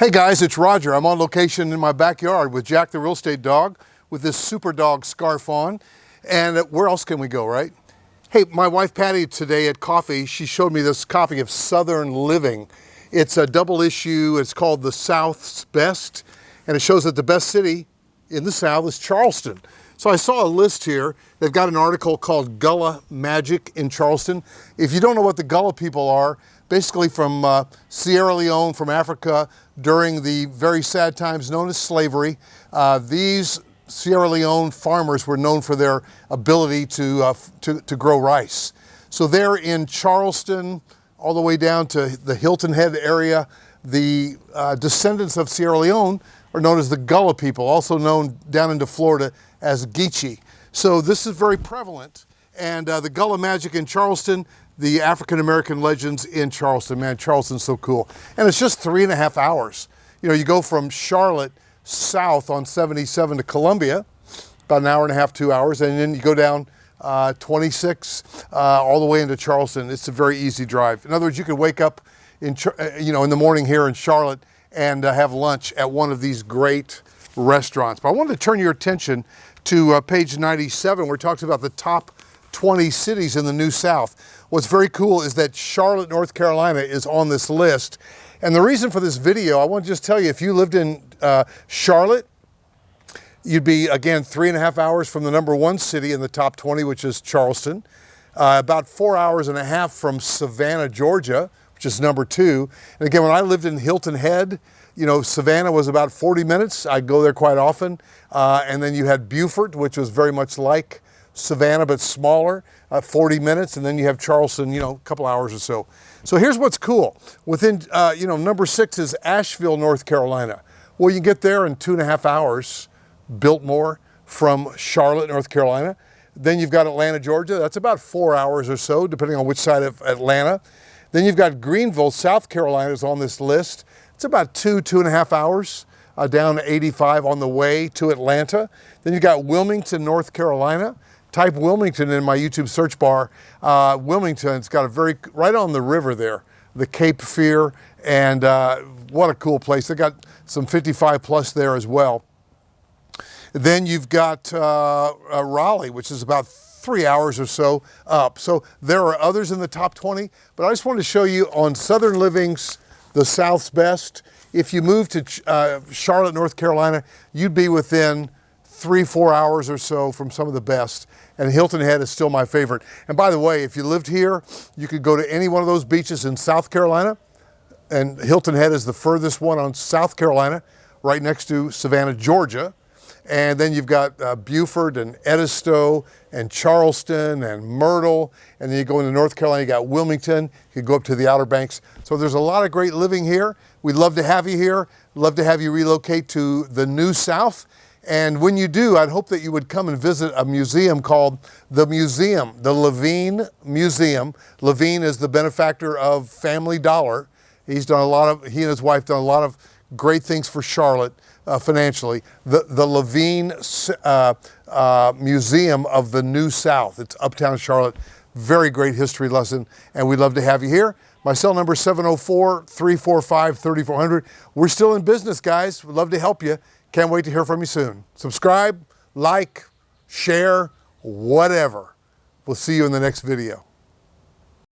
Hey guys, it's Roger. I'm on location in my backyard with Jack the real estate dog with this super dog scarf on. And where else can we go, right? Hey, my wife Patty today at coffee, she showed me this copy of Southern Living. It's a double issue. It's called The South's Best. And it shows that the best city in the South is Charleston. So I saw a list here. They've got an article called Gullah Magic in Charleston. If you don't know what the Gullah people are, basically from Sierra Leone, from Africa, during the very sad times known as slavery, these Sierra Leone farmers were known for their ability to grow rice. So they're in Charleston, all the way down to the Hilton Head area. The descendants of Sierra Leone are known as the Gullah people, also known down into Florida as Geechee. So this is very prevalent. And the Gullah Magic in Charleston, the African-American legends in Charleston. Man, Charleston's so cool. And it's just 3.5 hours. You know, you go from Charlotte south on 77 to Columbia, about an hour and a half, 2 hours, and then you go down 26 all the way into Charleston. It's a very easy drive. In other words, you could wake up in the morning here in Charlotte and have lunch at one of these great restaurants. But I wanted to turn your attention to page 97, where it talks about the top 20 cities in the New South. What's very cool is that Charlotte, North Carolina is on this list. And the reason for this video, I want to just tell you, if you lived in Charlotte, you'd be, again, 3.5 hours from the #1 city in the top 20, which is Charleston. About 4.5 hours from Savannah, Georgia, which is #2. And again, when I lived in Hilton Head, you know, Savannah was about 40 minutes. I'd go there quite often. And then you had Beaufort, which was very much like Savannah, but smaller, 40 minutes. And then you have Charleston, you know, a couple hours or so. So here's what's cool. Within, #6 is Asheville, North Carolina. Well, you can get there in 2.5 hours, Biltmore, from Charlotte, North Carolina. Then you've got Atlanta, Georgia. That's about 4 hours or so, depending on which side of Atlanta. Then you've got Greenville, South Carolina is on this list. It's about 2.5 hours down to 85 on the way to Atlanta. Then you've got Wilmington, North Carolina. Type Wilmington in my YouTube search bar. Wilmington's got right on the river there, the Cape Fear, and what a cool place. They got some 55 plus there as well. Then you've got Raleigh, which is about 3 hours or so up. So there are others in the top 20, but I just wanted to show you on Southern Living's The South's Best. If you move to Charlotte, North Carolina, you'd be within 3-4 hours or so from some of the best. And Hilton Head is still my favorite. And by the way, if you lived here, you could go to any one of those beaches in South Carolina. And Hilton Head is the furthest one on South Carolina, right next to Savannah, Georgia. And then you've got Beaufort and Edisto and Charleston and Myrtle. And then you go into North Carolina, you got Wilmington. You could go up to the Outer Banks. So there's a lot of great living here. We'd love to have you here. Love to have you relocate to the New South. And when you do, I'd hope that you would come and visit a museum called the Museum, the Levine Museum. Levine is the benefactor of Family Dollar. He and his wife done a lot of great things for Charlotte financially. The Levine Museum of the New South. It's uptown Charlotte. Very great history lesson, and we'd love to have you here. My cell number is 704-345-3400. We're still in business, guys. We'd love to help you. Can't wait to hear from you soon. Subscribe, like, share, whatever. We'll see you in the next video.